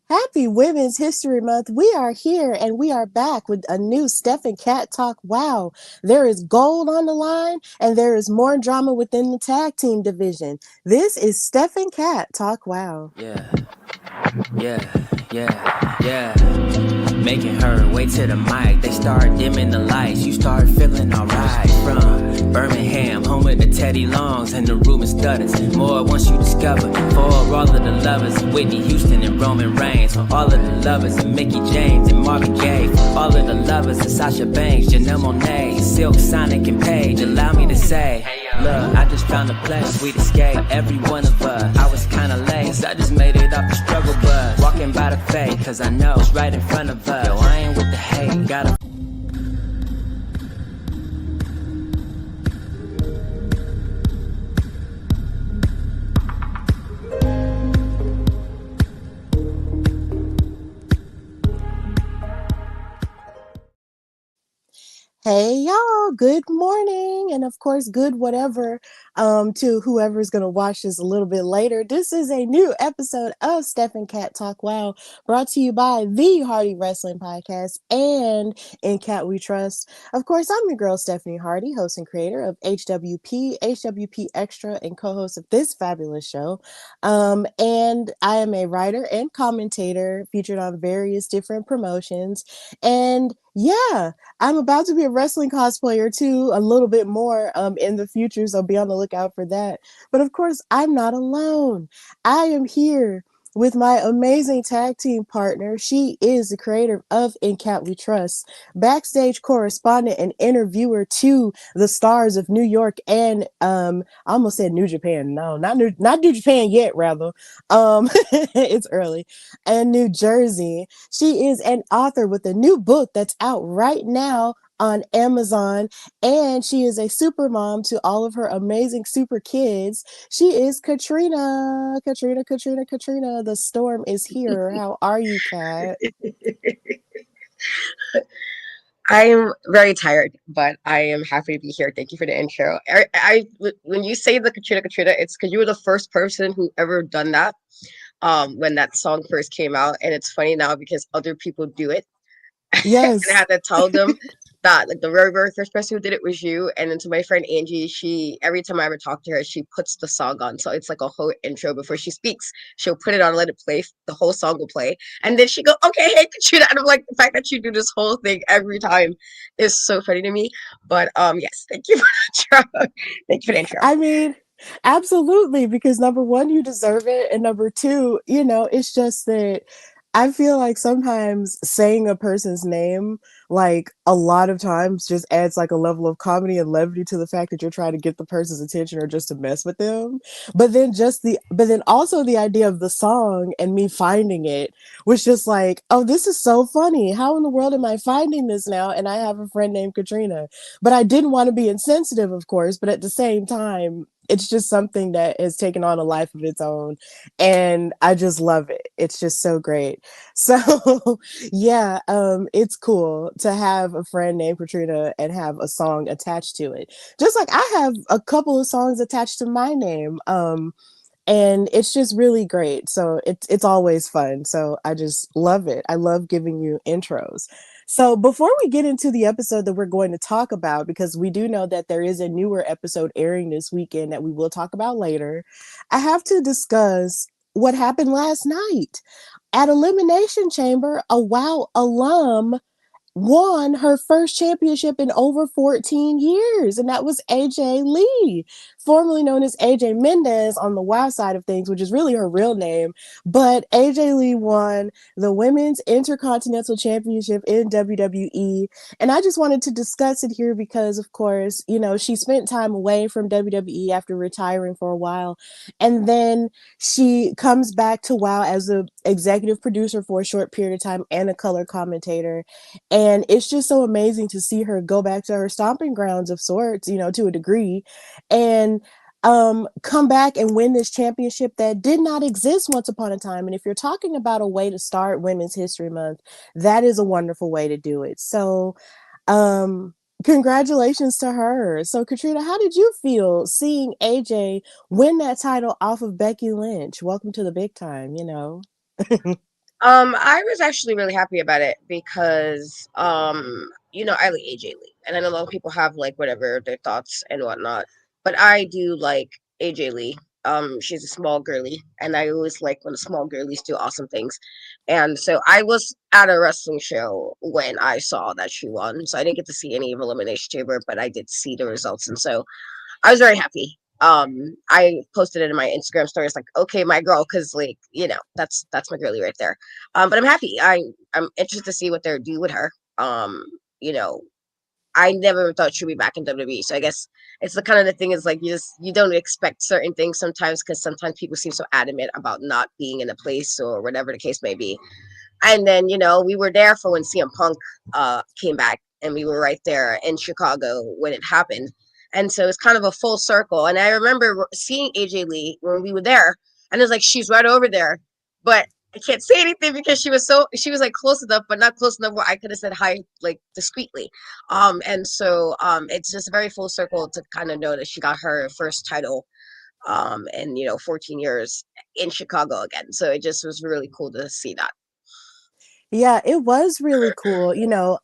Happy Women's History Month. We are here and we are back with a new Steph Kat talk. Wow, there is gold on the line and there is more drama within the tag team division. This is Steph Kat talk. Wow. Yeah, yeah. Making her way to the mic. They start dimming the lights. You start feeling alright. From Birmingham, home of the Teddy Longs and the Ruben Studders. More once you discover. For all of the lovers, Whitney Houston and Roman Reigns. For all of the lovers, and Mickey James and Marvin Gaye. For all of the lovers, and Sasha Banks, Janelle Monáe, Silk, Sonic, and Paige. Allow me to say, look, I just found a place, sweet escape. Every one of us, I was kinda late, so I just made it off the struggle bus. Walking by the fate, cause I know it's right in front of us. Yo, I ain't with the hate, gotta Hey y'all, good morning, and of course, good whatever to whoever's gonna watch this a little bit later. This is a new episode of Steph and Kat Talk Wow, brought to you by the Hardy Wrestling Podcast and In Cat We Trust. Of course, I'm your girl Stephanie Hardy, host and creator of HWP, HWP Extra, and co-host of this fabulous show. And I am a writer and commentator featured on various different promotions. And yeah, I'm about to be a wrestling cosplayer too, a little bit more in the future, so be on the lookout for that. But of course, I'm not alone. I am here with my amazing tag team partner. She is the creator of In Cat We Trust, backstage correspondent and interviewer to the stars of New York and I almost said New Japan. No, not New Japan yet, rather. It's early. And New Jersey. She is an author with a new book that's out right now on Amazon, and she is a super mom to all of her amazing super kids. She is Katrina. Katrina. The storm is here. How are you, Kat? I'm very tired, but I am happy to be here. Thank you for the intro. When you say the Katrina, it's because you were the first person who ever done that. When that song first came out, and it's funny now because other people do it, and I Yes. had to tell them that like the very first person who did it was you. And then to my friend Angie, she every time I ever talk to her, she puts the song on, so it's like a whole intro before she speaks. She'll put it on, let it play. The whole song will play, and then she go, "Okay, hey Katrina." And I'm like, the fact that you do this whole thing every time is so funny to me. But yes, thank you for the intro. Thank you for the intro. I mean, absolutely, because number one, you deserve it. And number two, it's just that I feel like sometimes saying a person's name, like a lot of times, just adds like a level of comedy and levity to the fact that you're trying to get the person's attention or just to mess with them. But then also the idea of the song and me finding it was just like, oh, this is so funny. How in the world am I finding this now? And I have a friend named Katrina. But I didn't want to be insensitive, of course, but at the same time, it's just something that has taken on a life of its own. And I just love it. It's just so great. So yeah, it's cool to have a friend named Katrina and have a song attached to it. Just like I have a couple of songs attached to my name. And it's just really great. So it's always fun. So I just love it. I love giving you intros. So before we get into the episode that we're going to talk about, because we do know that there is a newer episode airing this weekend that we will talk about later, I have to discuss what happened last night. At Elimination Chamber, a WoW alum won her first championship in over 14 years, and that was AJ Lee, formerly known as AJ Mendez on the WoW side of things, which is really her real name. But AJ Lee won the Women's Intercontinental Championship in WWE, and I just wanted to discuss it here because, of course, she spent time away from WWE after retiring for a while, and then she comes back to WoW as a executive producer for a short period of time and a color commentator, and it's just so amazing to see her go back to her stomping grounds of sorts, to a degree, and come back and win this championship that did not exist once upon a time. And if you're talking about a way to start Women's History Month, that is a wonderful way to do it. So, congratulations to her. So, Katrina, how did you feel seeing AJ win that title off of Becky Lynch? Welcome to the big time, I was actually really happy about it because, I like AJ Lee, and I know a lot of people have like whatever their thoughts and whatnot, but I do like AJ Lee. She's a small girly, and I always like when the small girlies do awesome things. And so I was at a wrestling show when I saw that she won, so I didn't get to see any of Elimination Chamber, but I did see the results, and so I was very happy. I posted it in my Instagram stories, like, okay, my girl, because like, that's my girlie right there. But I'm happy. I'm interested to see what they're do with her. You know, I never thought she'd be back in WWE. So I guess it's the kind of the thing is like you don't expect certain things sometimes because sometimes people seem so adamant about not being in a place or whatever the case may be. And then, we were there for when CM Punk came back, and we were right there in Chicago when it happened. And so it's kind of a full circle. And I remember seeing AJ Lee when we were there, and it's like she's right over there, but I can't say anything because she was like close enough, but not close enough where I could have said hi like discreetly. And so it's just a very full circle to kind of know that she got her first title in 14 years in Chicago again. So it just was really cool to see that. Yeah, it was really cool.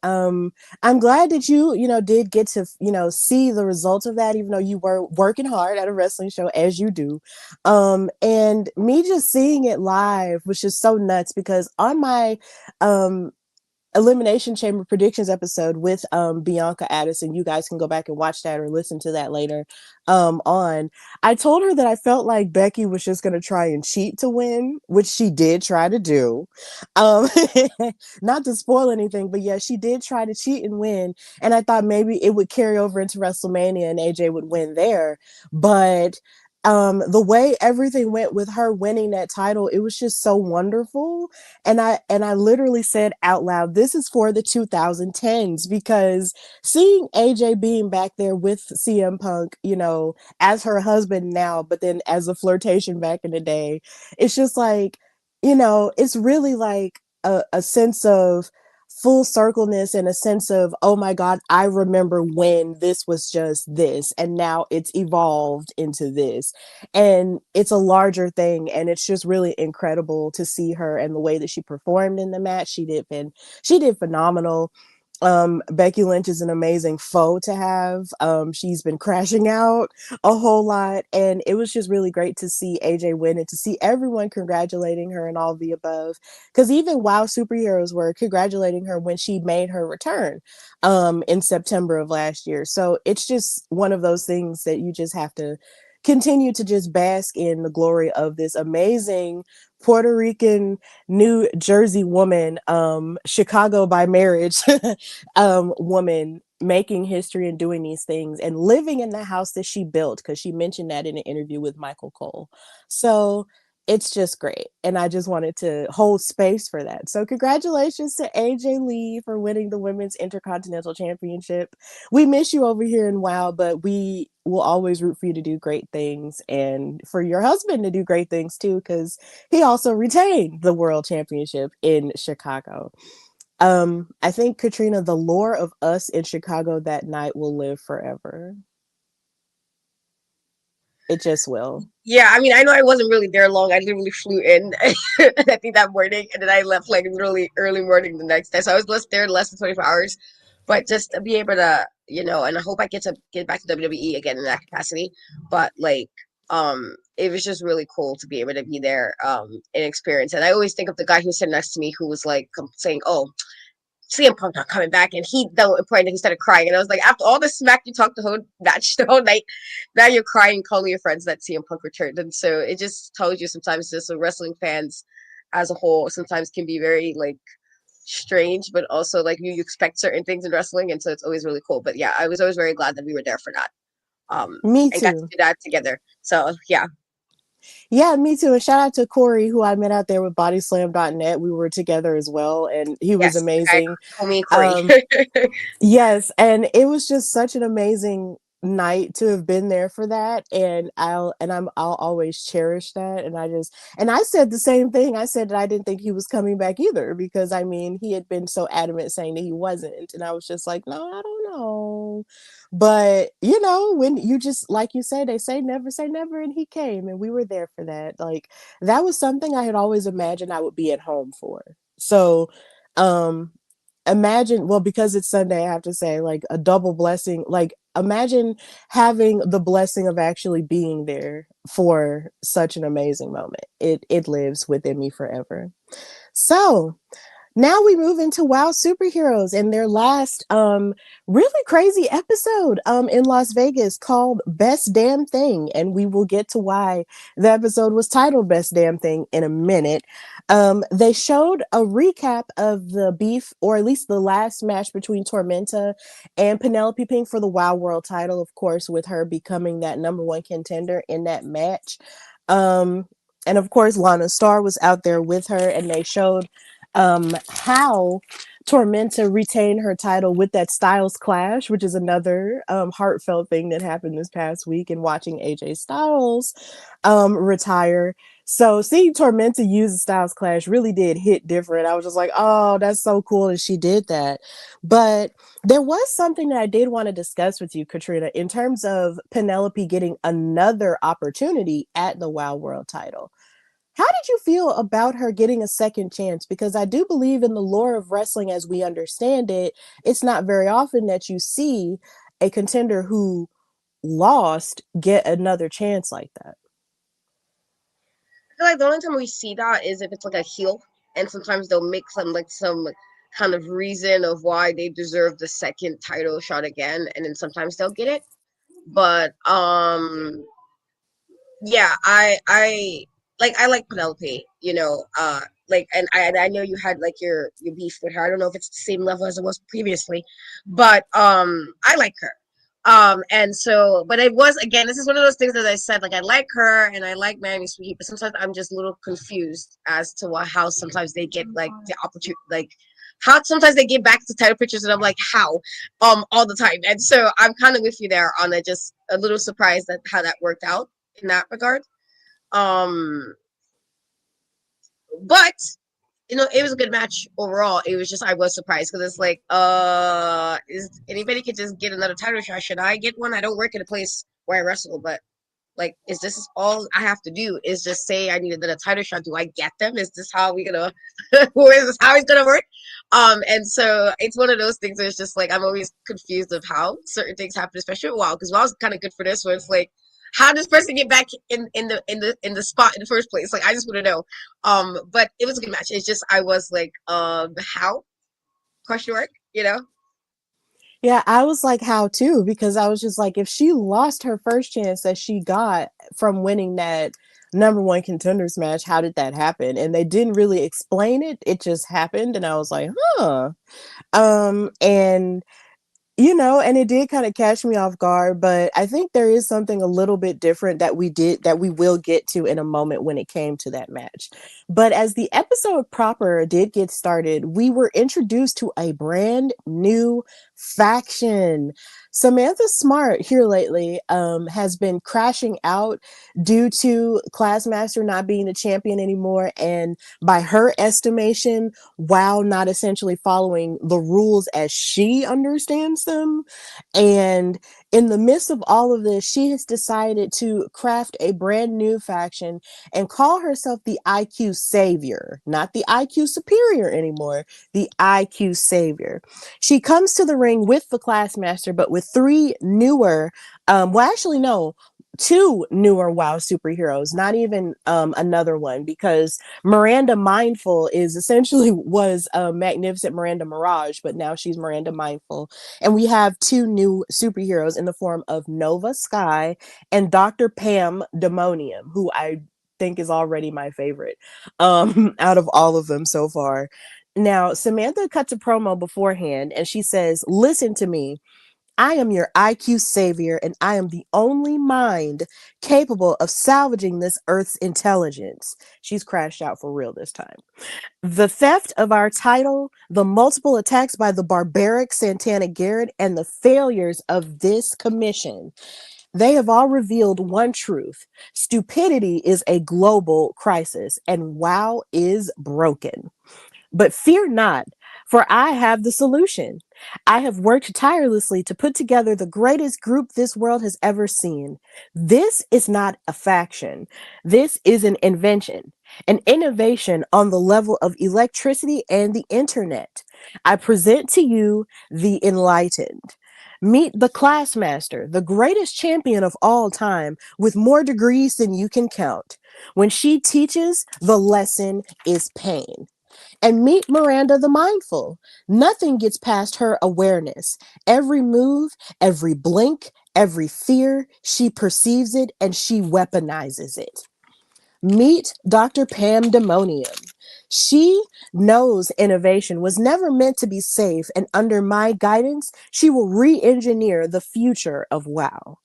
I'm glad that you did get to, see the results of that, even though you were working hard at a wrestling show as you do. And me just seeing it live was just so nuts because on my um Elimination Chamber predictions episode with Bianca Addison. You guys can go back and watch that or listen to that later on. I told her that I felt like Becky was just going to try and cheat to win, which she did try to do. Um, not to spoil anything, but yeah, she did try to cheat and win. And I thought maybe it would carry over into WrestleMania and AJ would win there. But the way everything went with her winning that title, it was just so wonderful. And I literally said out loud, this is for the 2010s because seeing AJ being back there with CM Punk, as her husband now, but then as a flirtation back in the day, it's just like, it's really like a sense of full circleness and a sense of, oh my God, I remember when this was just this and now it's evolved into this. And it's a larger thing, and it's just really incredible to see her and the way that she performed in the match. She did phenomenal. Becky Lynch is an amazing foe to have. She's been crashing out a whole lot, and it was just really great to see AJ win and to see everyone congratulating her and all of the above. Because even WoW superheroes were congratulating her when she made her return in September of last year. So it's just one of those things that you just have to continue to just bask in the glory of this amazing Puerto Rican New Jersey woman, Chicago by marriage, woman making history and doing these things and living in the house that she built because she mentioned that in an interview with Michael Cole. So it's just great. And I just wanted to hold space for that. So congratulations to AJ Lee for winning the Women's Intercontinental Championship. We miss you over here in WoW, but we will always root for you to do great things and for your husband to do great things too, because he also retained the World Championship in Chicago. I think, Katrina, the lore of us in Chicago that night will live forever. It just will. Yeah, I mean, I know I wasn't really there long. I literally flew in, I think that morning, and then I left like really early morning the next day. So I was less there less than 24 hours. But just to be able to, and I hope I get to get back to WWE again in that capacity. But like, it was just really cool to be able to be there, and experience. And I always think of the guy who was sitting next to me who was like saying, "Oh, CM Punk not coming back," and he though important he started crying, and I was like, after all the smack you talked the whole match the whole night, now you're crying, calling your friends that CM Punk returned, and so it just tells you sometimes just the wrestling fans as a whole sometimes can be very like strange, but also like you expect certain things in wrestling, and so it's always really cool. But yeah, I was always very glad that we were there for that, Me and got to too. do that together. So yeah, Yeah, me too. And shout out to Corey, who I met out there with bodyslam.net. We were together as well, and he was yes, the guy, amazing. homie Corey. Um, Yes, and it was just such an amazing night to have been there for that, and I'll always cherish that. And I said the same thing. I said that I didn't think he was coming back either because I mean he had been so adamant saying that he wasn't, and I was just like, no, I don't know. But when you just like you say, they say never, and he came, and we were there for that. Like that was something I had always imagined I would be at home for. So, um, imagine, well, because it's Sunday, I have to say, like, a double blessing. Like, imagine having the blessing of actually being there for such an amazing moment. It lives within me forever. So, now we move into WoW Superheroes and their last really crazy episode in Las Vegas called Best Damn Thing, and we will get to why the episode was titled Best Damn Thing in a minute. They showed a recap of the beef, or at least the last match between Tormenta and Penelope Pink for the WoW World title, of course, with her becoming that number one contender in that match. Um and of course Lana Star was out there with her, and they showed how Tormenta retained her title with that Styles clash, which is another heartfelt thing that happened this past week, and watching AJ Styles retire. So seeing Tormenta use the Styles clash really did hit different. I was just like, oh, that's so cool that she did that. But there was something that I did want to discuss with you, Katrina, in terms of Penelope getting another opportunity at the WoW World title. How did you feel about her getting a second chance? Because I do believe in the lore of wrestling as we understand it, it's not very often that you see a contender who lost get another chance like that. I feel like the only time we see that is if it's like a heel, and sometimes they'll make some kind of reason of why they deserve the second title shot again, and then sometimes they'll get it. But yeah, I like Penelope, like, and I know you had like your beef with her. I don't know if it's the same level as it was previously, but I like her. And so, but it was, again, this is one of those things that I said, like, I like her and I like Miami Sweet, but sometimes I'm just a little confused as to how sometimes they get like the opportunity, like how sometimes they get back to title pictures, and I'm like, how, all the time. And so I'm kind of with you there on it, just a little surprised at how that worked out in that regard. Um, but it was a good match overall. It was just, I was surprised because it's like, is anybody could just get another title shot? Should I get one? I don't work in a place where I wrestle, but like, is this all I have to do? Is just say I need another title shot? Do I get them? Is this how we gonna? Is this how it's gonna work? And so it's one of those things where it's just like I'm always confused of how certain things happen, especially with WoW, because WoW's kind of good for this, where it's like, how does this person get back in the spot in the first place? Like, I just want to know. But it was a good match. It's just I was like, how? Question mark. Yeah, I was like, how too? Because I was just like, if she lost her first chance that she got from winning that number one contenders match, how did that happen? And they didn't really explain it. It just happened. And I was like, huh. And and it did kind of catch me off guard, but I think there is something a little bit different that we will get to in a moment when it came to that match. But as the episode proper did get started, we were introduced to a brand new faction. Samantha Smart here lately has been crashing out due to Classmaster not being the champion anymore, and by her estimation, while not essentially following the rules as she understands them. And in the midst of all of this, she has decided to craft a brand new faction and call herself the IQ Savior, not the IQ Superior anymore, the IQ Savior. She comes to the ring with the Classmaster, but with three newer, actually, no, two newer WoW superheroes, not even another one, because Miranda Mindful is essentially was Magnificent Miranda Mirage, but now she's Miranda Mindful. And we have two new superheroes in the form of Nova Sky and Dr. Pam Demonium, who I think is already my favorite out of all of them so far. Now, Samantha cuts a promo beforehand and she says, "Listen to me. I am your IQ savior, and I am the only mind capable of salvaging this Earth's intelligence." She's crashed out for real this time. "The theft of our title, the multiple attacks by the barbaric Santana Garrett, and the failures of this commission, they have all revealed one truth. Stupidity is a global crisis, and WoW is broken. But fear not, for I have the solution. I have worked tirelessly to put together the greatest group this world has ever seen. This is not a faction. This is an invention. an innovation on the level of electricity and the internet. I present to you the enlightened. Meet the classmaster, the greatest champion of all time, with more degrees than you can count. When she teaches, the lesson is pain. And meet Miranda the mindful. Nothing gets past her awareness. Every move, every blink, every fear, she perceives it and she weaponizes it. Meet Dr. Pandemonium. She knows innovation was never meant to be safe, and under my guidance, she will re engineer the future of WoW.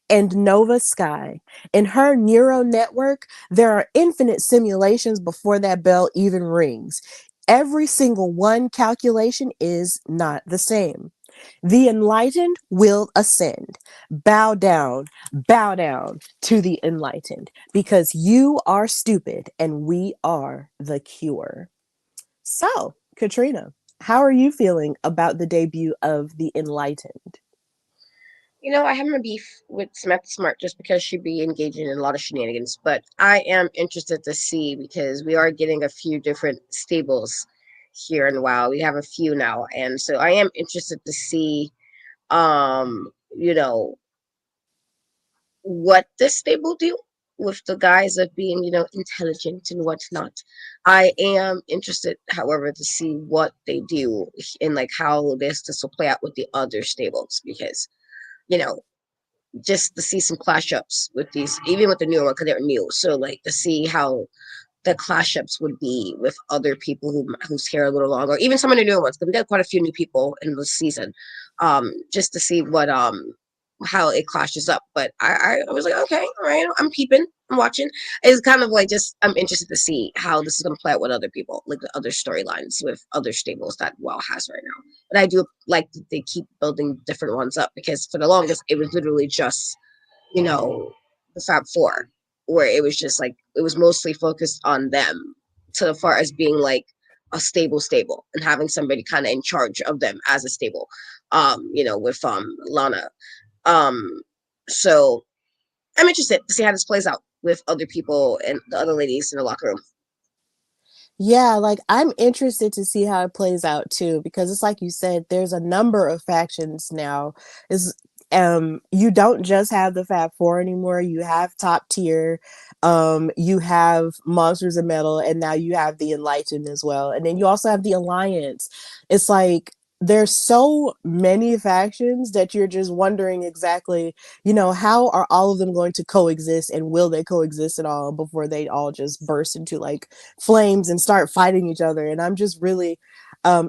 And Nova Sky. In her neural network, there are infinite simulations before that bell even rings. Every single one calculation is not the same. The enlightened will ascend. Bow down to the enlightened, because you are stupid and we are the cure. So, Katrina, how are you feeling about the debut of the enlightened? I have my beef with Samantha Smart just because she'd be engaging in a lot of shenanigans, but I am interested to see because we are getting a few different stables here in WoW. We have a few now, and so I am interested to see, you know, what this stable do with the guise of being, intelligent and whatnot. I am interested, however, to see what they do and like how this will play out with the other stables because you know just to see some clash ups with these, even with the newer one, because they're new. So like to see how the clash ups would be with other people who's here a little longer, even some of the newer ones, because we got quite a few new people in this season. Just to see what how it clashes up. But I was like, okay, all right, I'm peeping, I'm watching. It's kind of like just I'm interested to see how this is gonna play out with other people, like the other storylines with other stables that WoW has right now. But I do like that they keep building different ones up because for the longest it was literally just you know, the Fab Four, where it was just like it was mostly focused on them, to the far as being like a stable, and having somebody kind of in charge of them as a stable. With Lana. Um, so I'm interested to see how this plays out with other people and the other ladies in the locker room. Yeah, like I'm interested to see how it plays out too, because it's like you said, there's a number of factions now. Is You don't just have the Fab Four anymore. You have top tier, you have Monsters of Metal, and now you have the Enlightened as well. And then you also have the Alliance. It's like there's so many factions that you're just wondering exactly, how are all of them going to coexist, and will they coexist at all before they all just burst into like flames and start fighting each other. And I'm just really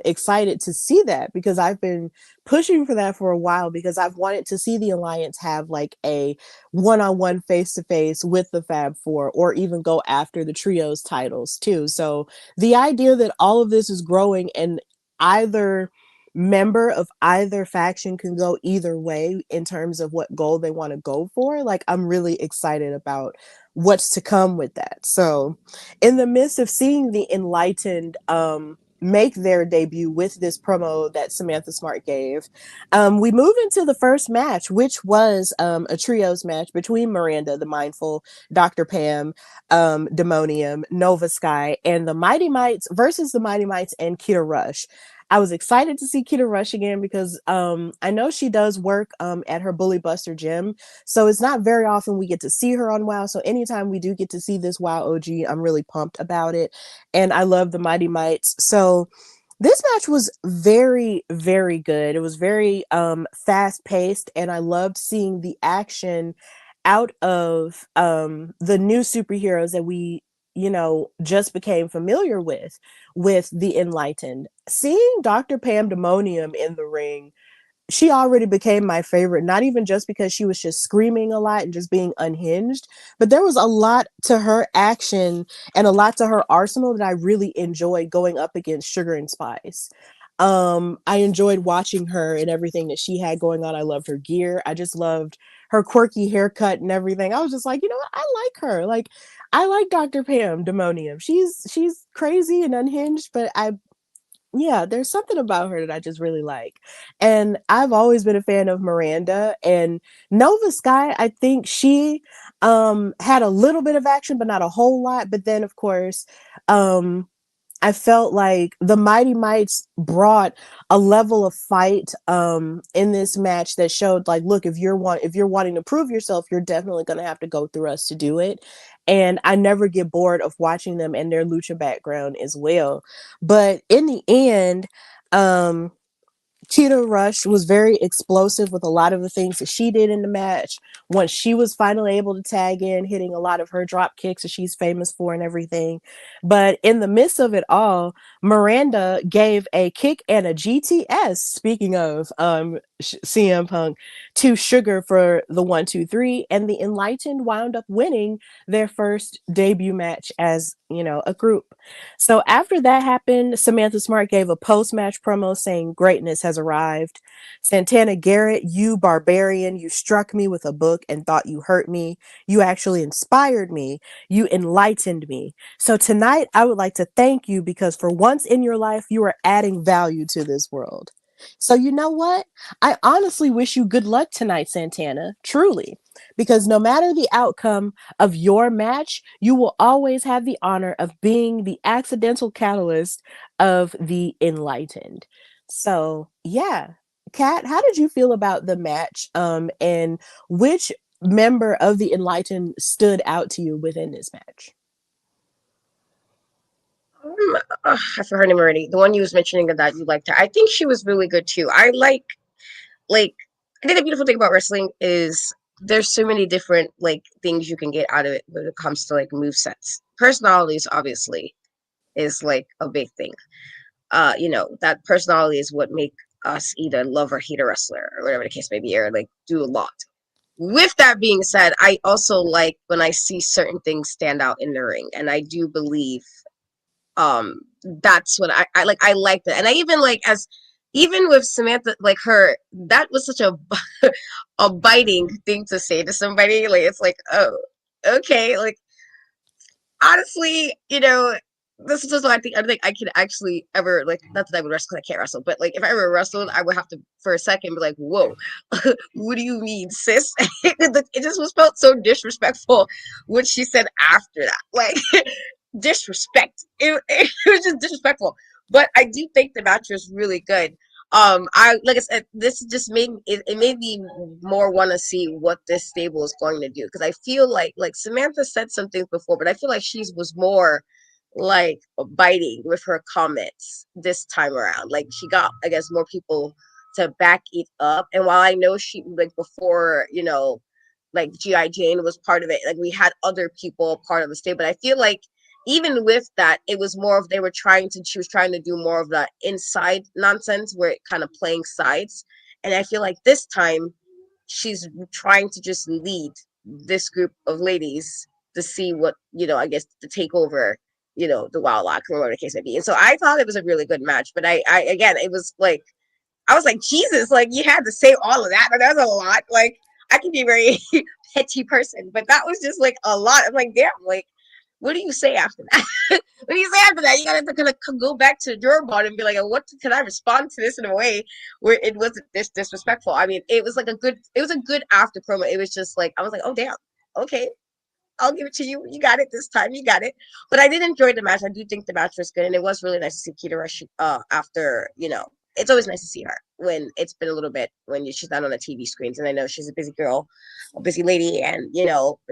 excited to see that, because I've been pushing for that for a while, because I've wanted to see the Alliance have like a one-on-one face-to-face with the Fab Four, or even go after the trios titles too. So the idea that all of this is growing, and either member of either faction can go either way in terms of what goal they want to go for, like I'm really excited about what's to come with that. So in the midst of seeing the enlightened make their debut with this promo that Samantha Smart gave, we move into the first match, which was a trios match between Miranda the Mindful, Dr. Pam, Demonium, Nova Sky, and the Mighty Mites versus the Mighty Mites and Kita Rush. I was excited to see Kita Rush again, because I know she does work at her Bully Buster gym. So it's not very often we get to see her on WoW. So anytime we do get to see this WoW OG, I'm really pumped about it. And I love the Mighty Mites. So this match was very, very good. It was very fast paced, and I loved seeing the action out of the new superheroes that we, just became familiar with the Enlightened. Seeing Dr. Pandemonium in the ring, she already became my favorite, not even just because she was just screaming a lot and just being unhinged, but there was a lot to her action and a lot to her arsenal that I really enjoyed going up against Sugar and Spice. I enjoyed watching her and everything that she had going on. I loved her gear. I just loved her quirky haircut and everything. I was just like, you know what? I like her. Like, I like Dr. Pam Demonium. She's crazy and unhinged, but yeah, there's something about her that I just really like. And I've always been a fan of Miranda, and Nova Sky. I think she had a little bit of action, but not a whole lot. But then, of course, um, I felt like the Mighty Mites brought a level of fight in this match that showed like, look, if you're wanting to prove yourself, you're definitely going to have to go through us to do it. And I never get bored of watching them and their lucha background as well. But in the end, um Cheetah Rush was very explosive with a lot of the things that she did in the match. Once she was finally able to tag in, hitting a lot of her drop kicks that she's famous for and everything. But in the midst of it all, Miranda gave a kick and a GTS, speaking of CM Punk, to Sugar for the 1, 2, 3. And the Enlightened wound up winning their first debut match as, a group. So after that happened, Samantha Smart gave a post-match promo saying greatness has arrived. Santana Garrett, you barbarian, you struck me with a book and thought you hurt me. You actually inspired me. You enlightened me. So tonight I would like to thank you because for once in your life, you are adding value to this world. So you know what? I honestly wish you good luck tonight, Santana. Truly. Because no matter the outcome of your match, you will always have the honor of being the accidental catalyst of the enlightened. So, yeah. Kat, how did you feel about the match? And which member of the enlightened stood out to you within this match? I forgot her name already. The one you was mentioning that you liked her. I think she was really good too. Like I think the beautiful thing about wrestling is there's so many different like things you can get out of it when it comes to like move sets. Personalities obviously is like a big thing. That personality is what make us either love or hate a wrestler or whatever the case may be, or like do a lot. With that being said, I also like when I see certain things stand out in the ring, and I do believe that's what I like. I like that, and I even like as even with Samantha, like her, that was such a a biting thing to say to somebody. Like it's like, oh, okay, like honestly, this is just what I don't think I could actually ever like. Not that I would wrestle because I can't wrestle, but like if I ever wrestled, I would have to for a second be like, "Whoa, what do you mean, sis?" It just was felt so disrespectful what she said after that, like disrespect. It was just disrespectful. But I do think the match was really good. I like I said, this just it made me more want to see what this stable is going to do because I feel like Samantha said some things before, but I feel like she was more like biting with her comments this time around. Like she got, I guess, more people to back it up. And while I know she like before, like GI Jane was part of it, like we had other people part of the stable, but I feel like even with that, it was more of she was trying to do more of that inside nonsense where it kind of playing sides. And I feel like this time she's trying to just lead this group of ladies to see what, I guess to take over, the Wild Lock or whatever the case may be. And so I thought it was a really good match. But I again, it was like, I was like, Jesus, like you had to say all of that. But that was a lot. Like I can be a very petty person, but that was just like a lot. I'm like, damn, like what do you say after that? What do you say after that? You gotta kind of go back to the drawing board and be like, what can I respond to this in a way where it wasn't this disrespectful? I mean, it was a good after promo. It was just like, I was like, oh damn, okay, I'll give it to you. You got it this time. You got it. But I did enjoy the match. I do think the match was good, and it was really nice to see Kita Rush. After it's always nice to see her when it's been a little bit when she's not on the TV screens. And I know she's a busy girl, a busy lady, and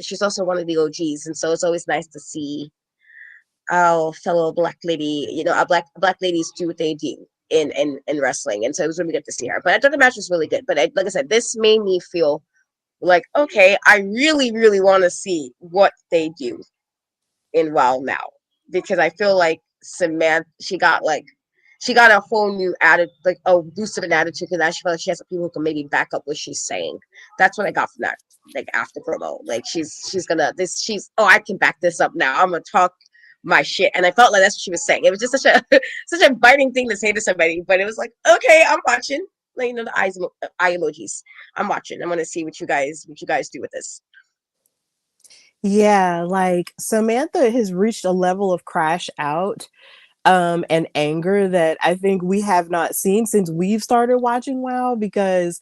she's also one of the OGs. And so it's always nice to see our fellow black lady, our black ladies do what they do in wrestling. And so it was really good to see her. But I thought the match was really good. But like I said, this made me feel like, okay, I really, really want to see what they do in Wild now because I feel like Samantha, she got a whole new attitude, like a boost of an attitude because now she felt like she has some people who can maybe back up what she's saying. That's what I got from that, like after promo. Like she's gonna I can back this up now. I'm gonna talk my shit, and I felt like that's what she was saying. It was just such a such a biting thing to say to somebody, but it was like, okay, I'm watching. Like the eye emojis. I'm watching. I'm gonna see what you guys do with this. Yeah, like Samantha has reached a level of crash out and anger that I think we have not seen since we've started watching WoW because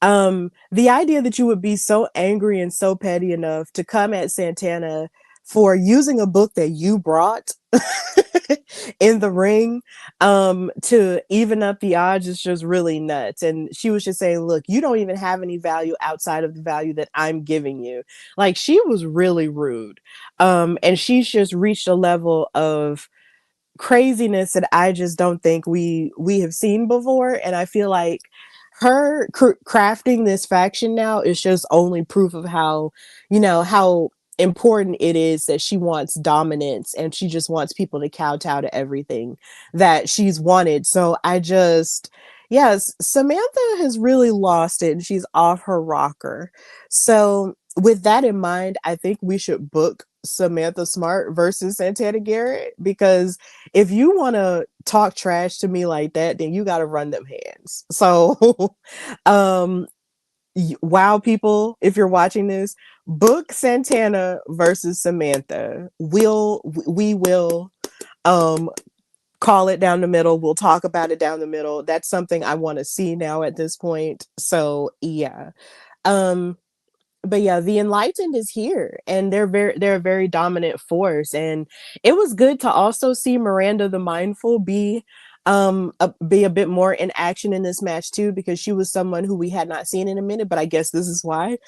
The idea that you would be so angry and so petty enough to come at Santana for using a book that you brought in the ring to even up the odds is just really nuts. And she was just saying, look, you don't even have any value outside of the value that I'm giving you. Like, she was really rude. And she's just reached a level of craziness that I just don't think we have seen before. And I feel like her crafting this faction now is just only proof of how, how important it is that she wants dominance and she just wants people to kowtow to everything that she's wanted. So I just, yes, Samantha has really lost it and she's off her rocker. So with that in mind, I think we should book Samantha Smart versus Santana Garrett, because if you want to talk trash to me like that, then you got to run them hands. So, um, wow, people, if you're watching this, book Santana versus Samantha. We will um call it down the middle. We'll talk about it down the middle. That's something I want to see now at this point. So yeah. Um but yeah, the enlightened is here and they're a very dominant force. And it was good to also see Miranda the Mindful be a bit more in action in this match too, because she was someone who we had not seen in a minute, but I guess this is why.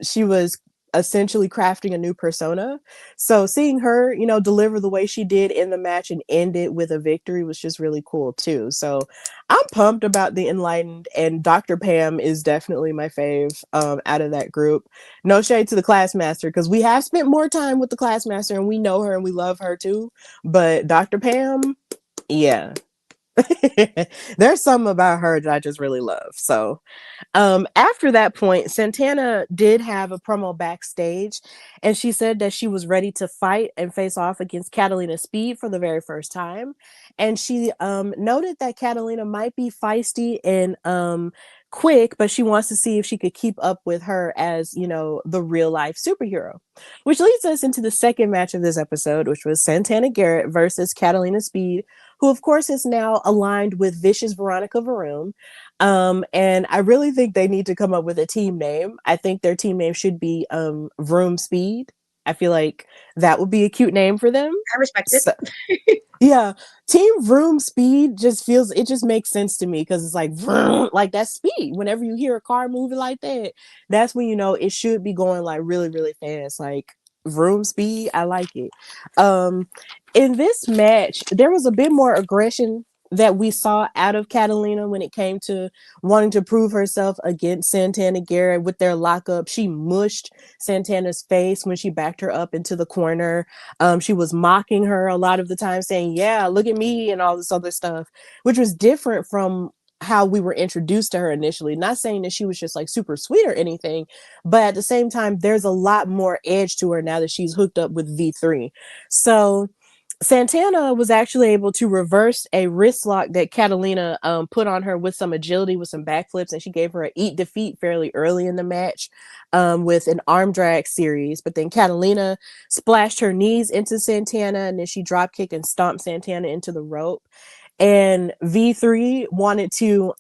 She was essentially crafting a new persona. So seeing her, deliver the way she did in the match and end it with a victory was just really cool too. So I'm pumped about the Enlightened, and Dr. Pam is definitely my fave out of that group. No shade to the Classmaster, because we have spent more time with the Classmaster and we know her and we love her too. But Dr. Pam, yeah. There's something about her that I just really love. So after that point, Santana did have a promo backstage, and she said that she was ready to fight and face off against Catalina Speed for the very first time. And she noted that Catalina might be feisty and quick, but she wants to see if she could keep up with her as, the real life superhero. Which leads us into the second match of this episode, which was Santana Garrett versus Catalina Speed, who, of course, is now aligned with Vicious Veronica Varoom. And I really think they need to come up with a team name. I think their team name should be Vroom Speed. I feel like that would be a cute name for them. I respect it. So, yeah, Team Vroom Speed it just makes sense to me, because it's like vroom, like that's speed. Whenever you hear a car moving like that, that's when you know it should be going like really, really fast. Like Vroom Speed, I like it. Um, in this match, there was a bit more aggression that we saw out of Catalina when it came to wanting to prove herself against Santana Garrett with their lockup. She mushed Santana's face when she backed her up into the corner. She was mocking her a lot of the time, saying, yeah, look at me, and all this other stuff, which was different from how we were introduced to her initially. Not saying that she was just like super sweet or anything, but at the same time, there's a lot more edge to her now that she's hooked up with V3. So Santana was actually able to reverse a wrist lock that Catalina put on her with some agility, with some backflips, and she gave her an eat defeat fairly early in the match with an arm drag series. But then Catalina splashed her knees into Santana, and then she drop kicked and stomped Santana into the rope. And V3 wanted to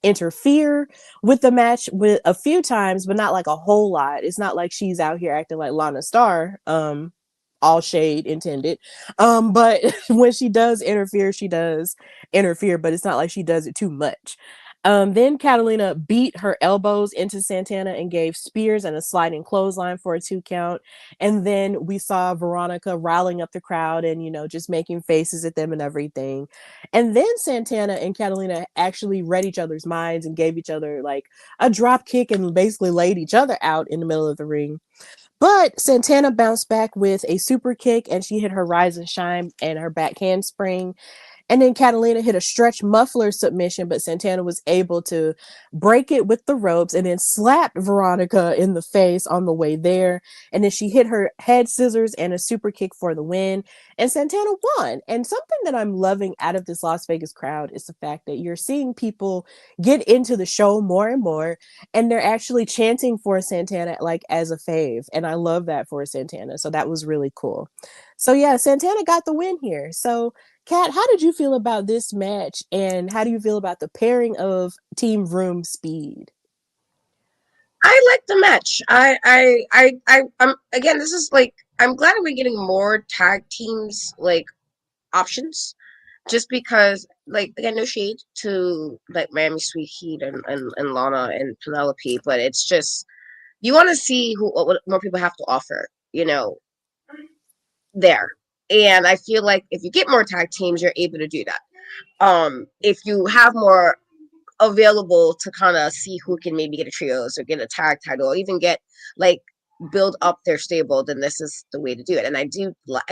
interfere with the match with a few times, but not like a whole lot. It's not like she's out here acting like Lana Starr. All shade intended. But when she does interfere, she does interfere, but it's not like she does it too much. Then Catalina beat her elbows into Santana and gave spears and a sliding clothesline for a 2 count. And then we saw Veronica riling up the crowd and, just making faces at them and everything. And then Santana and Catalina actually read each other's minds and gave each other like a drop kick and basically laid each other out in the middle of the ring. But Santana bounced back with a super kick, and she hit her rise and shine and her back handspring. And then Catalina hit a stretch muffler submission, but Santana was able to break it with the ropes and then slapped Veronica in the face on the way there. And then she hit her head scissors and a super kick for the win. And Santana won. And something that I'm loving out of this Las Vegas crowd is the fact that you're seeing people get into the show more and more, and they're actually chanting for Santana like as a fave. And I love that for Santana. So that was really cool. So yeah, Santana got the win here. So Kat, how did you feel about this match, and how do you feel about the pairing of Team Vroom Speed? I like the match. I'm again. This is like I'm glad we're getting more tag teams like options, just because like again, no shade to like Miami Sweet Heat and Lana and Penelope, but it's just you want to see who what more people have to offer. There, and I feel like if you get more tag teams, you're able to do that. If you have more available to kind of see who can maybe get a trios or get a tag title or even get like build up their stable, then this is the way to do it. And I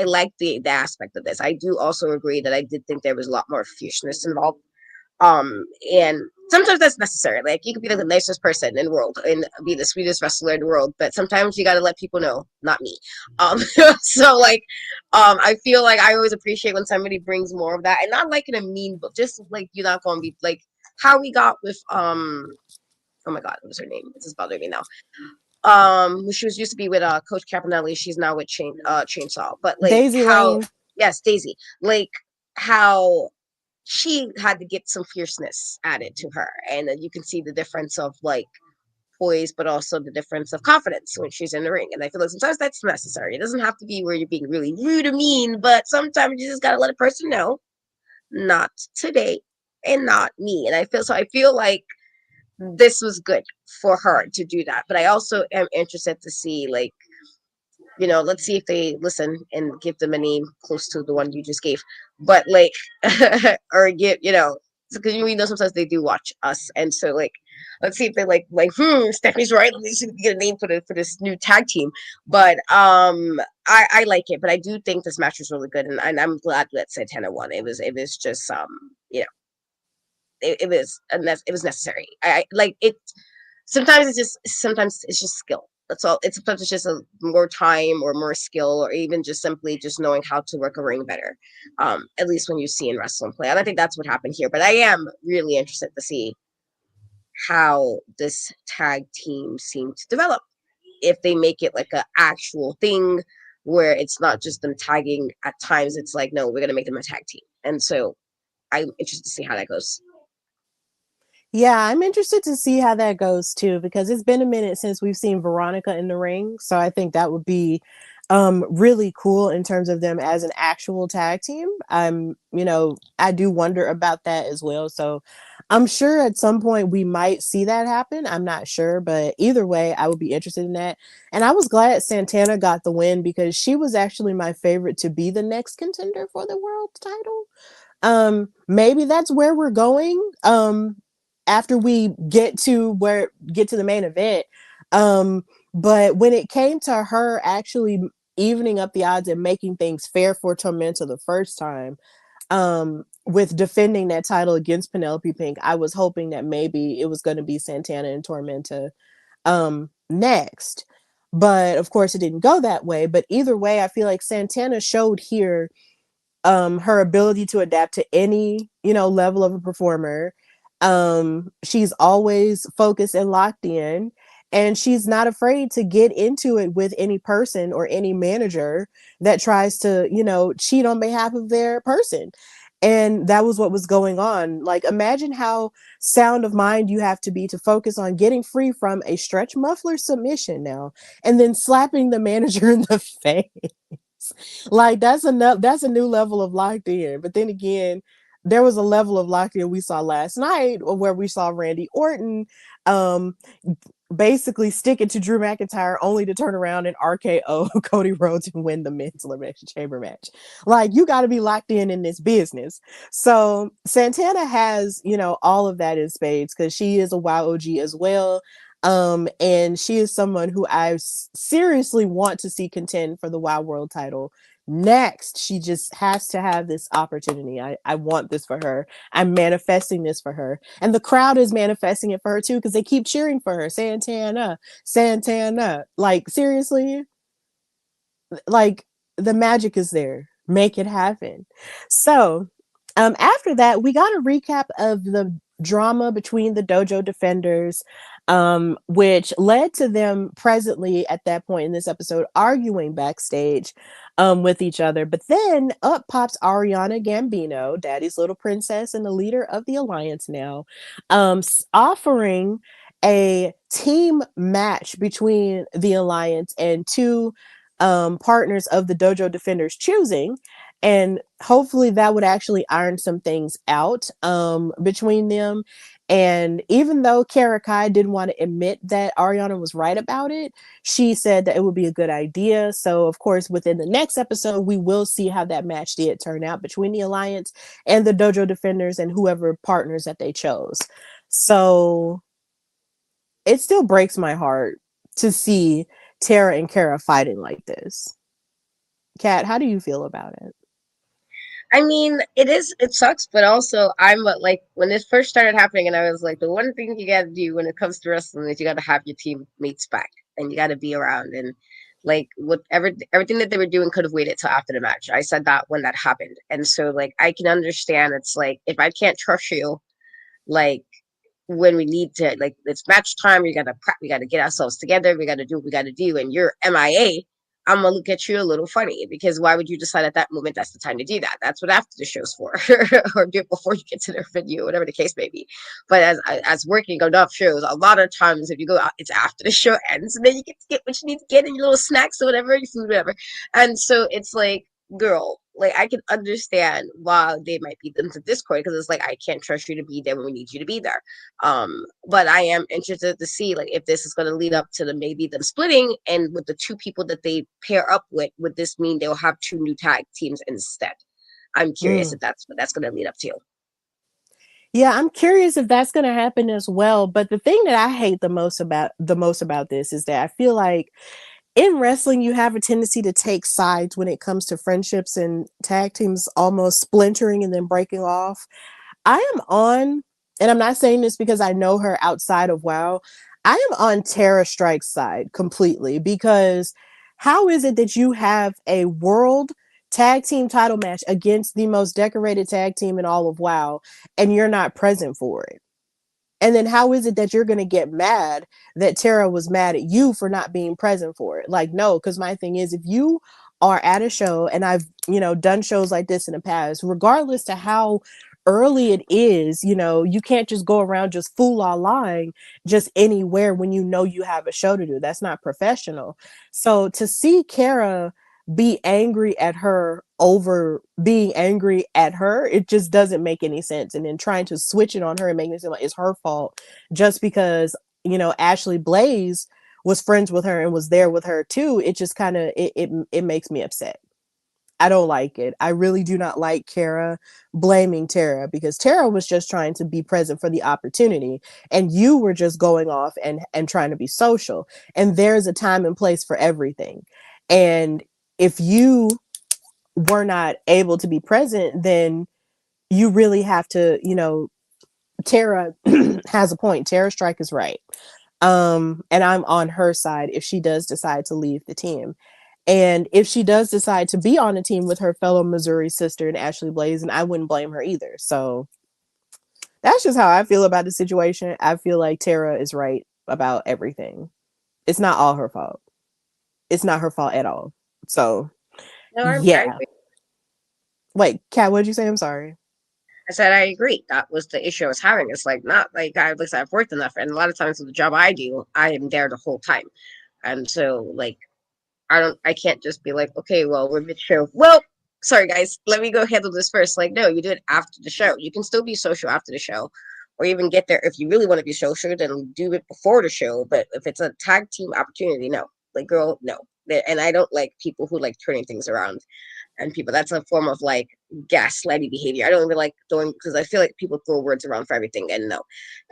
like the aspect of this. I do also agree that I did think there was a lot more fierceness involved. And sometimes that's necessary. Like you could be the nicest person in the world and be the sweetest wrestler in the world, but sometimes you got to let people know, not me. Um, so like, I feel like I always appreciate when somebody brings more of that, and not like in a mean, but just like you're not going to be like how we got with oh my god, what was her name? This is bothering me now. She was used to be with Coach Caponelli. She's now with Chainsaw. But like Daisy how, Lane. yes, Daisy, like how she had to get some fierceness added to her, and then you can see the difference of like poise, but also the difference of confidence when she's in the ring. And I feel like sometimes that's necessary. It doesn't have to be where you're being really rude or mean, but sometimes you just gotta let a person know, not today, and not me. And I feel like this was good for her to do that. But I also am interested to see like let's see if they listen and give them a name close to the one you just gave. But like, or give, because we know sometimes they do watch us, and so like, let's see if they Stephanie's right. Let me see if we can get a name for this new tag team. But I like it, but I do think this match was really good, and I'm glad that Santana won. It was just you know it was necessary. I like it. Sometimes it's just skill. That's all. Sometimes it's just a more time or more skill, or even just simply just knowing how to work a ring better. At least when you see in wrestling play, and I think that's what happened here. But I am really interested to see how this tag team seemed to develop. If they make it like an actual thing where it's not just them tagging at times, it's like no, we're gonna make them a tag team. And so I'm interested to see how that goes. Yeah, I'm interested to see how that goes too, because it's been a minute since we've seen Veronica in the ring. So I think that would be really cool in terms of them as an actual tag team. I do wonder about that as well. So I'm sure at some point we might see that happen. I'm not sure, but either way, I would be interested in that. And I was glad Santana got the win because she was actually my favorite to be the next contender for the world title. Maybe that's where we're going after we get to the main event. um but when it came to her actually evening up the odds and making things fair for Tormenta the first time, with defending that title against Penelope Pink, I was hoping that maybe it was going to be Santana and Tormenta next, but of course it didn't go that way. But either way, I feel like Santana showed here her ability to adapt to any level of a performer. She's always focused and locked in, and she's not afraid to get into it with any person or any manager that tries to cheat on behalf of their person. And that was what was going on. Like, imagine how sound of mind you have to be to focus on getting free from a stretch muffler submission now, and then slapping the manager in the face. Like, that's a new level of locked in. But then again, there was a level of locked in we saw last night where we saw Randy Orton um basically stick it to Drew McIntyre only to turn around and RKO Cody Rhodes and win the men's elimination chamber match. Like, you got to be locked in this business. So Santana has, all of that in spades because she is a WoW OG as well. And she is someone who I seriously want to see contend for the WoW World title next. She just has to have this opportunity. I want this for her. I'm manifesting this for her. And the crowd is manifesting it for her too, because they keep cheering for her. Santana, Santana. Like, seriously, like, the magic is there. Make it happen. So, after that, we got a recap of the drama between the dojo defenders, which led to them presently at that point in this episode arguing backstage with each other. But then up pops Ariana Gambino, Daddy's little princess and the leader of the alliance now, offering a team match between the alliance and two partners of the dojo defenders choosing, and hopefully that would actually iron some things out between them. And even though Karakai didn't want to admit that Ariana was right about it, she said that it would be a good idea. So, of course, within the next episode, we will see how that match did turn out between the Alliance and the Dojo Defenders and whoever partners that they chose. So, it still breaks my heart to see Tara and Kara fighting like this. Kat, how do you feel about it? I mean, it sucks, but also like when this first started happening, and I was like, the one thing you got to do when it comes to wrestling is you got to have your teammates back, and you got to be around, and like everything that they were doing could have waited till after the match. I said that when that happened, and so like I can understand. It's like if I can't trust you, like when we need to, like it's match time, we gotta prep, we gotta get ourselves together, we gotta do what we gotta do, and you're MIA, I'm gonna look at you a little funny because why would you decide at that moment that's the time to do that? That's what after the show's for, or do it before you get to the venue, whatever the case may be. But as working enough shows, a lot of times if you go out, it's after the show ends, and then you get to get what you need to get and your little snacks or whatever, your food, whatever. And so it's like, girl, like I can understand why they might be into Discord because it's like I can't trust you to be there when we need you to be there. But I am interested to see like if this is going to lead up to the maybe them splitting, and with the two people that they pair up with, would this mean they'll have two new tag teams instead? I'm curious Mm. if that's what that's going to lead up to. Yeah, I'm curious if that's going to happen as well. But the thing that I hate the most about this is that I feel like in wrestling, you have a tendency to take sides when it comes to friendships and tag teams almost splintering and then breaking off. I am on, and I'm not saying this because I know her outside of WoW, I am on Tara Strike's side completely because how is it that you have a world tag team title match against the most decorated tag team in all of WoW and you're not present for it? And then how is it that you're going to get mad that Tara was mad at you for not being present for it? Like, no, because my thing is, if you are at a show, and I've, done shows like this in the past, regardless to how early it is, you can't just go around just fool la lying just anywhere when you know you have a show to do. That's not professional. So to see Kara be angry at her over being angry at her, it just doesn't make any sense. And then trying to switch it on her and making it seem like it's her fault just because, Ashley Blaze was friends with her and was there with her too. It just kind of it makes me upset. I don't like it. I really do not like Kara blaming Tara because Tara was just trying to be present for the opportunity and you were just going off and trying to be social. And there's a time and place for everything. And if you were not able to be present, then you really have to, Tara has a point. Tara Strike is right. And I'm on her side if she does decide to leave the team. And if she does decide to be on a team with her fellow Missouri sister and Ashley Blaze, and I wouldn't blame her either. So that's just how I feel about the situation. I feel like Tara is right about everything. It's not all her fault. It's not her fault at all. So No, I yeah. agree. Wait, Kat, what'd you say? I'm sorry. I said I agree. That was the issue I was having. It's like not like I've worked enough, and a lot of times with the job I do, I am there the whole time, and so like I can't just be like, okay, well, we're mid show. Well, sorry guys, let me go handle this first. Like, no, you do it after the show. You can still be social after the show, or even get there if you really want to be social, then do it before the show. But if it's a tag team opportunity, no. Like, girl, no. And I don't like people who like turning things around and people. That's a form of like gaslighting behavior. I don't even like doing because I feel like people throw words around for everything. And no,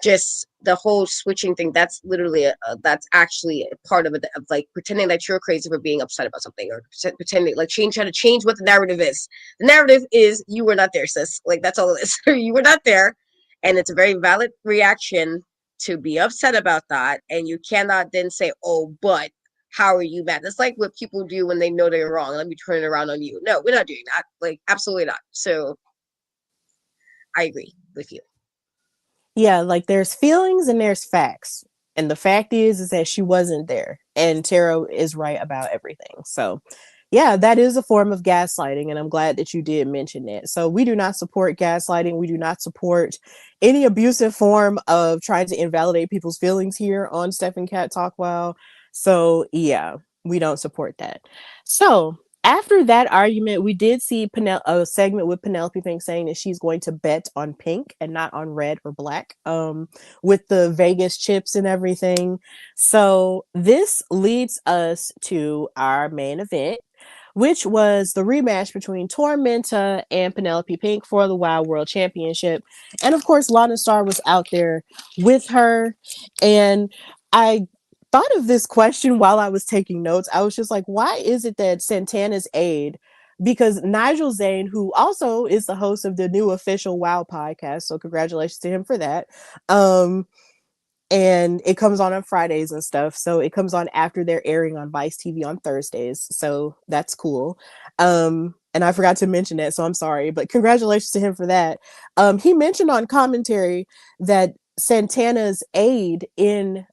just the whole switching thing. That's literally that's actually a part of it, of like pretending that you're crazy for being upset about something, or pretending like trying to change what the narrative is. The narrative is you were not there, sis. Like that's all it is. You were not there, and it's a very valid reaction to be upset about that. And you cannot then say, "Oh, but." How are you mad? That's like what people do when they know they're wrong. Let me turn it around on you. No, we're not doing that. Like, absolutely not. So I agree with you. Yeah, like there's feelings and there's facts. And the fact is that she wasn't there. And Tara is right about everything. So Yeah, that is a form of gaslighting, and I'm glad that you did mention it. So we do not support gaslighting. We do not support any abusive form of trying to invalidate people's feelings here on Steph and Kat Talk Wow. So yeah, we don't support that. So after that argument, we did see a segment with Penelope Pink saying that she's going to bet on pink and not on red or black, with the Vegas chips and everything. So this leads us to our main event, which was the rematch between Tormenta and Penelope Pink for the Wild World Championship. And of course, Lana Star was out there with her. And I thought of this question while I was taking notes. I was just like, why is it that Santana's aide, because Nigel Zane, who also is the host of the new official WoW podcast, so congratulations to him for that. Um, and it comes on Fridays and stuff. So it comes on after they're airing on Vice TV on Thursdays. So that's cool. And I forgot to mention that, so I'm sorry, but congratulations to him for that. He mentioned on commentary that Santana's aid in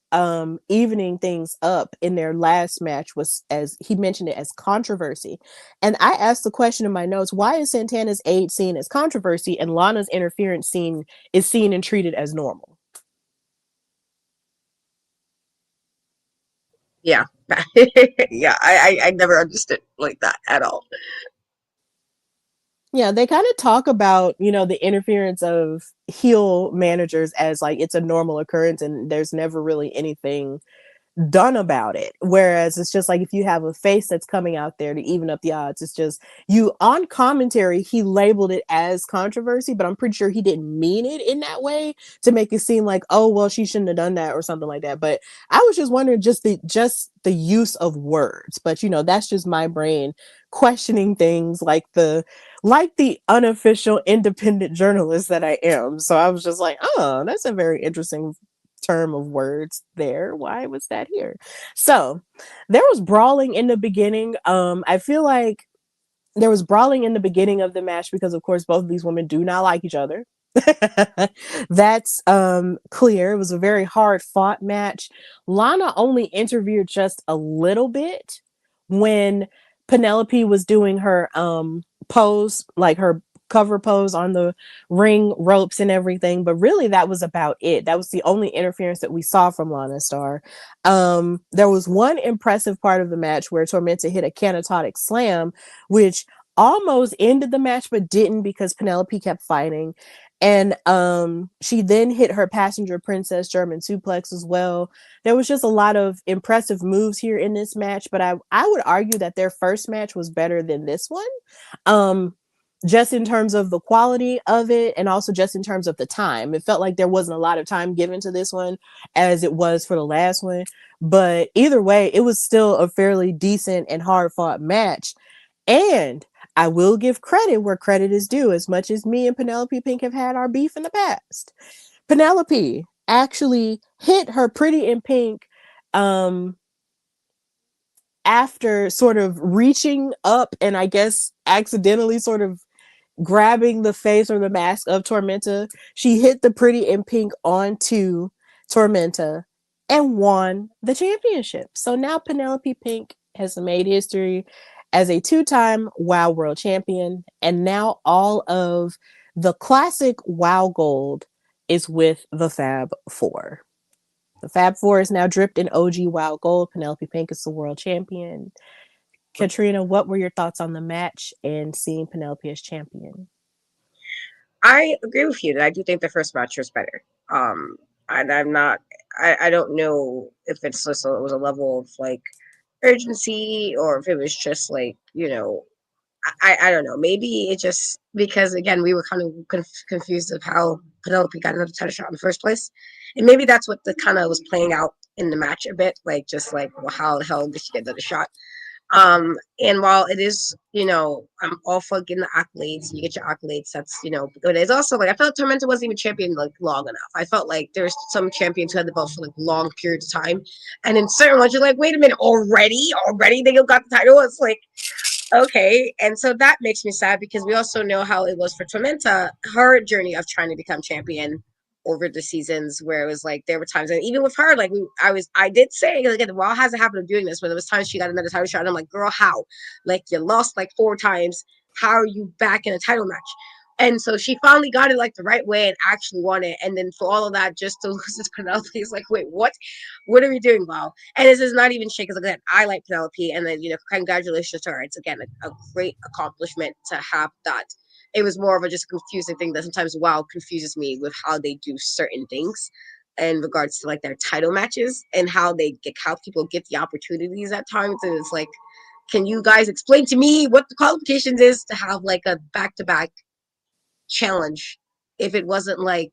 evening things up in their last match was, as he mentioned it, as controversy. And I asked the question in my notes, why is Santana's aid seen as controversy and Lana's interference seen and treated as normal? Yeah. Yeah, I never understood like that at all. Yeah, they kind of talk about, the interference of heel managers as like it's a normal occurrence and there's never really anything done about it. Whereas it's just like if you have a face that's coming out there to even up the odds, it's just you on commentary, he labeled it as controversy, but I'm pretty sure he didn't mean it in that way to make it seem like, oh well, she shouldn't have done that or something like that. But I was just wondering just the use of words. But that's just my brain questioning things like the unofficial independent journalist that I am. So I was just like, oh, that's a very interesting term of words there. Why was that here? So there was brawling in the beginning. I feel like there was brawling in the beginning of the match because of course both of these women do not like each other. That's clear. It was a very hard fought match. Lana only interfered just a little bit when Penelope was doing her pose, like her cover pose on the ring ropes and everything, but really that was about it. That was the only interference that we saw from Lana Star. There was one impressive part of the match where Tormenta hit a canatotic slam, which almost ended the match but didn't because Penelope kept fighting. And she then hit her passenger princess German suplex as well. There was just a lot of impressive moves here in this match, but I would argue that their first match was better than this one. Um, just in terms of the quality of it and also just in terms of the time. It felt like there wasn't a lot of time given to this one as it was for the last one. But either way, it was still a fairly decent and hard fought match. And I will give credit where credit is due, as much as me and Penelope Pink have had our beef in the past. Penelope actually hit her pretty in pink um after sort of reaching up and I guess accidentally sort of grabbing the face or the mask of Tormenta. She hit the pretty in pink onto Tormenta and won the championship. So now Penelope Pink has made history as a two-time WoW World Champion, and now all of the classic WoW gold is with the Fab Four. The Fab Four is now dripped in OG WoW gold. Penelope Pink is the world champion. Katrina, what were your thoughts on the match and seeing Penelope as champion? I agree with you that I do think the first match was better. Um, and I'm not. I don't know if it's just it was a level of like urgency or if it was just like I don't know. Maybe it just because again we were kind of confused of how Penelope got another title shot in the first place, and maybe that's what the kind of was playing out in the match a bit. Like just like well, how the hell did she get another shot? And while it is, I'm all for getting the accolades, and you get your accolades, that's, but it's also like I felt Tormenta wasn't even champion like long enough. I felt like there's some champions who had the belt for like long periods of time. And in certain ones, you're like, wait a minute, already they got the title. It's like, okay. And so that makes me sad because we also know how it was for Tormenta, her journey of trying to become champion over the seasons where it was like there were times, and even with her, like I did say like, again, well, has a habit of doing this, but there was times she got another title shot, and I'm like, girl, how? Like you lost like 4 times. How are you back in a title match? And so she finally got it like the right way and actually won it. And then for all of that, just to lose to Penelope, is like, wait, what? What are we doing, Wow? And this is not even shit because again, I like Penelope, and then congratulations to her. It's again a great accomplishment to have that. It was more of a just confusing thing that sometimes WoW confuses me with how they do certain things in regards to like their title matches and how people get the opportunities at times. And it's like, can you guys explain to me what the qualifications is to have like a back to back challenge if it wasn't like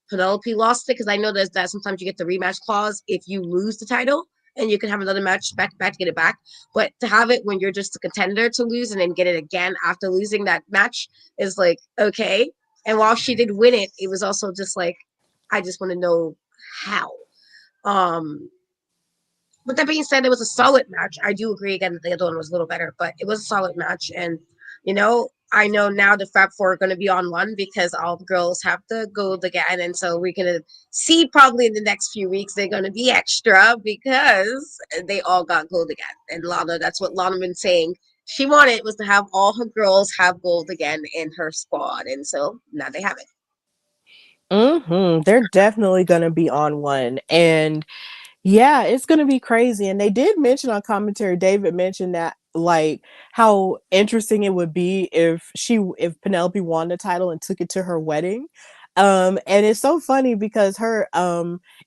Penelope lost it? Because I know there's that sometimes you get the rematch clause if you lose the title and you can have another match back to back to get it back. But to have it when you're just a contender to lose and then get it again after losing that match is like, okay. And while she did win it, it was also just like, I just want to know how. Um, with that being said, it was a solid match. I do agree again that the other one was a little better, but it was a solid match. And, I know now the Fab Four are going to be on one because all the girls have the gold again. And so we're going to see probably in the next few weeks, they're going to be extra because they all got gold again. And Lana, that's what Lana been saying. She wanted was to have all her girls have gold again in her squad. And so now they have it. They're definitely gonna be on one. And yeah, it's gonna be crazy. And they did mention on commentary, David mentioned that like how interesting it would be if Penelope won the title and took it to her wedding. And it's so funny because her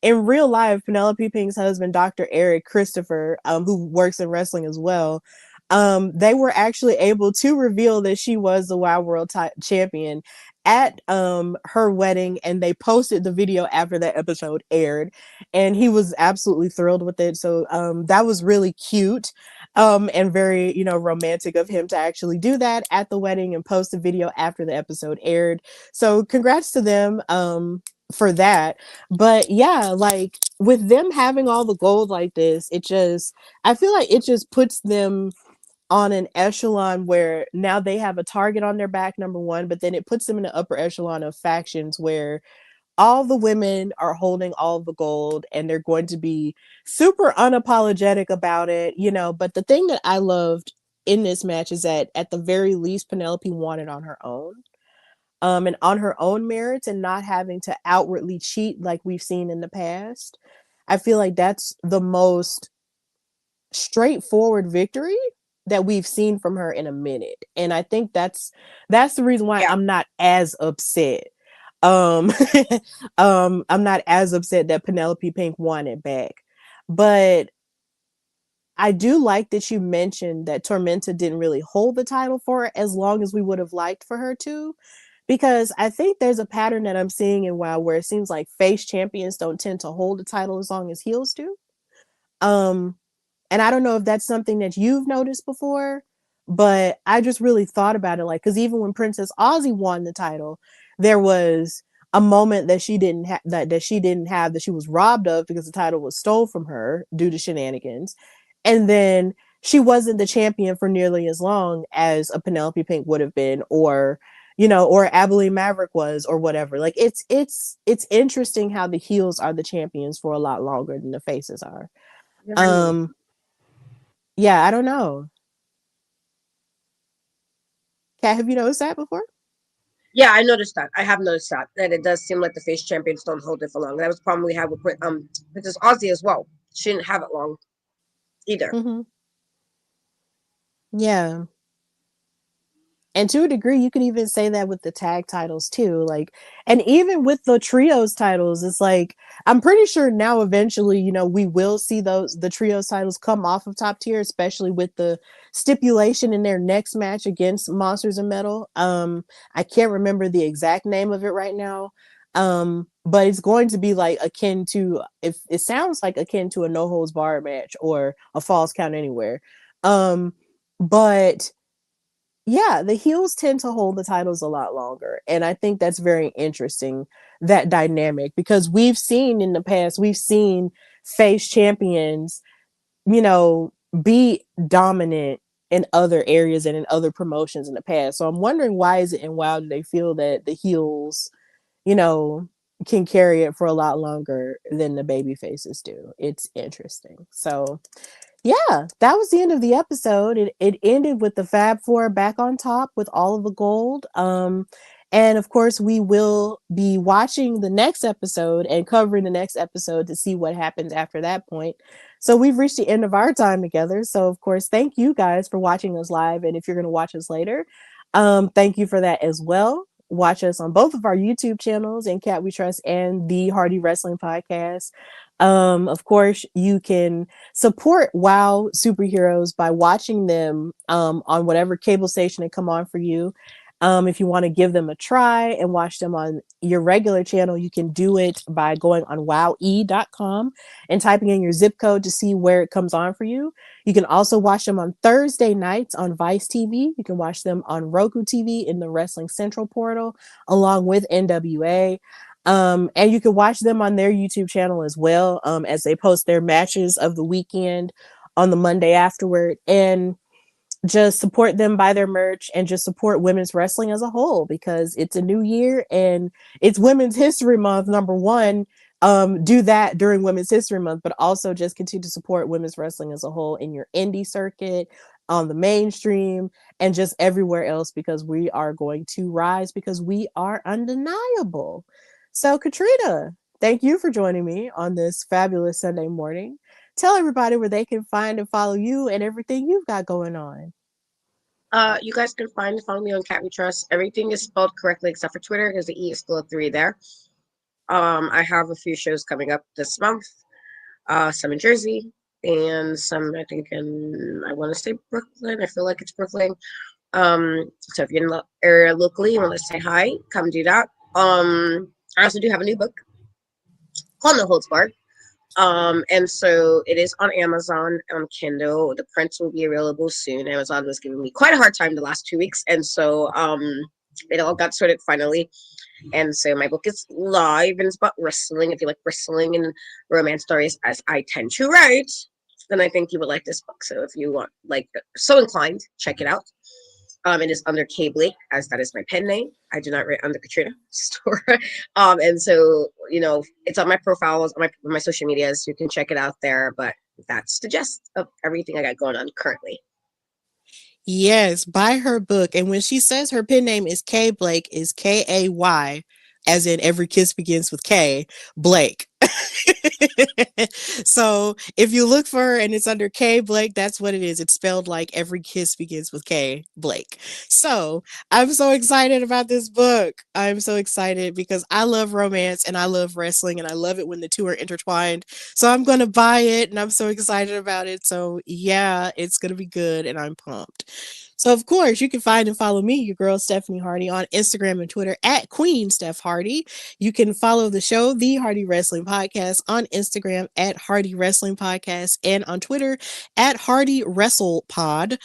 in real life, Penelope Pink's husband, Dr. Eric Christopher, who works in wrestling as well, they were actually able to reveal that she was the Wild World champion at her wedding, and they posted the video after that episode aired, and he was absolutely thrilled with it. So that was really cute, and very romantic of him to actually do that at the wedding and post a video after the episode aired. So congrats to them for that. But yeah, like with them having all the gold like this, I feel like it just puts them on an echelon where now they have a target on their back, number one, but then it puts them in the upper echelon of factions where all the women are holding all the gold and they're going to be super unapologetic about it, But the thing that I loved in this match is that at the very least, Penelope won it on her own. And on her own merits and not having to outwardly cheat like we've seen in the past. I feel like that's the most straightforward victory that we've seen from her in a minute. And I think that's the reason why Yeah. I'm not as upset. Um I'm not as upset that Penelope Pink won it back. But I do like that you mentioned that Tormenta didn't really hold the title for her as long as we would have liked for her to. Because I think there's a pattern that I'm seeing in WoW where it seems like face champions don't tend to hold the title as long as heels do. Um, and I don't know if that's something that you've noticed before, but I just really thought about it. Like, because even when Princess Aussie won the title, there was a moment that she didn't have that she didn't have that she was robbed of because the title was stole from her due to shenanigans, and then she wasn't the champion for nearly as long as a Penelope Pink would have been, or Abilene Maverick was, or whatever. Like it's interesting how the heels are the champions for a lot longer than the faces are. Never knew. Um, yeah, I don't know. Kat, have you noticed that before? Yeah, I noticed that. I have noticed that. That it does seem like the face champions don't hold it for long. That was the problem we had with Princess Aussie as well. She didn't have it long either. Mm-hmm. Yeah. And to a degree, you could even say that with the tag titles too. Like, and even with the trios titles, it's like, I'm pretty sure now eventually, we will see the trios titles come off of top tier, especially with the stipulation in their next match against Monsters and Metal. I can't remember the exact name of it right now. But it's going to be like akin to, if it sounds like akin to a no holds barred match or a falls count anywhere. But yeah, the heels tend to hold the titles a lot longer. And I think that's very interesting, that dynamic, because we've seen face champions, you know, be dominant in other areas and in other promotions in the past. So I'm wondering, why is it in WoW do they feel that the heels, you know, can carry it for a lot longer than the baby faces do. It's interesting. So yeah, that was the end of the episode. It ended with the Fab Four back on top with all of the gold. And of course, we will be watching the next episode and covering the next episode to see what happens after that point. So we've reached the end of our time together. So of course, thank you guys for watching us live. And if you're going to watch us later, thank you for that as well. Watch us on both of our YouTube channels, In Cat We Trust and the Hardy Wrestling Podcast. Of course, you can support WoW superheroes by watching them on whatever cable station they come on for you. If you want to give them a try and watch them on your regular channel, you can do it by going on wowe.com and typing in your zip code to see where it comes on for you. You can also watch them on Thursday nights on Vice TV. You can watch them on Roku TV in the Wrestling Central portal, along with NWA. And you can watch them on their YouTube channel as well, as they post their matches of the weekend on the Monday afterward. And just support them, buy their merch, and just support women's wrestling as a whole because it's a new year and it's Women's History Month. Number one, do that during Women's History Month, but also just continue to support women's wrestling as a whole in your indie circuit, on the mainstream, and just everywhere else because we are going to rise because we are undeniable. So, Katrina, thank you for joining me on this fabulous Sunday morning. Tell everybody where they can find and follow you and everything you've got going on. You guys can find and follow me on Cat We Trust. Everything is spelled correctly except for Twitter because the E is still a 3 there. I have a few shows coming up this month. Some in Jersey and some I think I want to say Brooklyn. I feel like it's Brooklyn. So if you're in the area locally and want to say hi, come do that. I also do have a new book called No Holds Barred. And so it is on Amazon on Kindle. The prints will be available soon. Amazon was giving me quite a hard time the last 2 weeks, and so it all got sorted finally. And so my book is live, and it's about wrestling. If you like wrestling and romance stories, as I tend to write, then I think you would like this book. So if you want, like, so inclined, check it out. It is under K Blake, as that is my pen name. I do not write under Katrina Store. And so, it's on my profiles, on my social medias. You can check it out there. But that's the gist of everything I got going on currently. Yes, buy her book. And when she says her pen name is K Blake, is Kay, as in every kiss begins with K, Blake. So if you look for her and it's under K Blake, that's what it is. It's spelled like every kiss begins with K Blake. So I'm so excited about this book. I'm so excited because I love romance and I love wrestling and I love it when the two are intertwined. So I'm going to buy it and I'm so excited about it. So yeah, it's going to be good and I'm pumped. So, of course, you can find and follow me, your girl Stephanie Hardy, on Instagram and Twitter at Queen Steph Hardy. You can follow the show, The Hardy Wrestling Podcast, on Instagram at Hardy Wrestling Podcast and on Twitter at Hardy Wrestle Pod.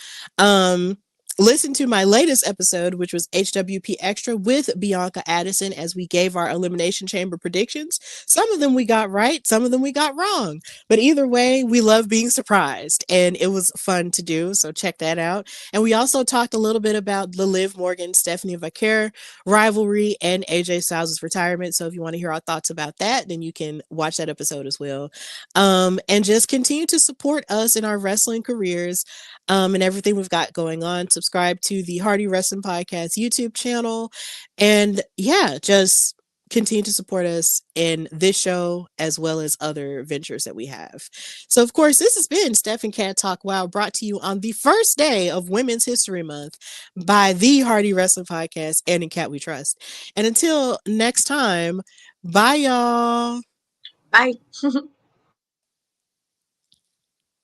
Listen to my latest episode, which was HWP Extra with Bianca Addison, as we gave our Elimination Chamber predictions. Some of them we got right, some of them we got wrong. But either way, we love being surprised, and it was fun to do. So check that out. And we also talked a little bit about the Liv Morgan Stephanie Vaquer rivalry and AJ Styles' retirement. So if you want to hear our thoughts about that, then you can watch that episode as well. And just continue to support us in our wrestling careers and everything we've got going on. Subscribe to the Hardy Wrestling Podcast YouTube channel. And yeah, just continue to support us in this show as well as other ventures that we have. So, of course, this has been Steph and Kat Talk Wow, brought to you on the first day of Women's History Month by the Hardy Wrestling Podcast and In Cat We Trust. And until next time, bye, y'all. Bye.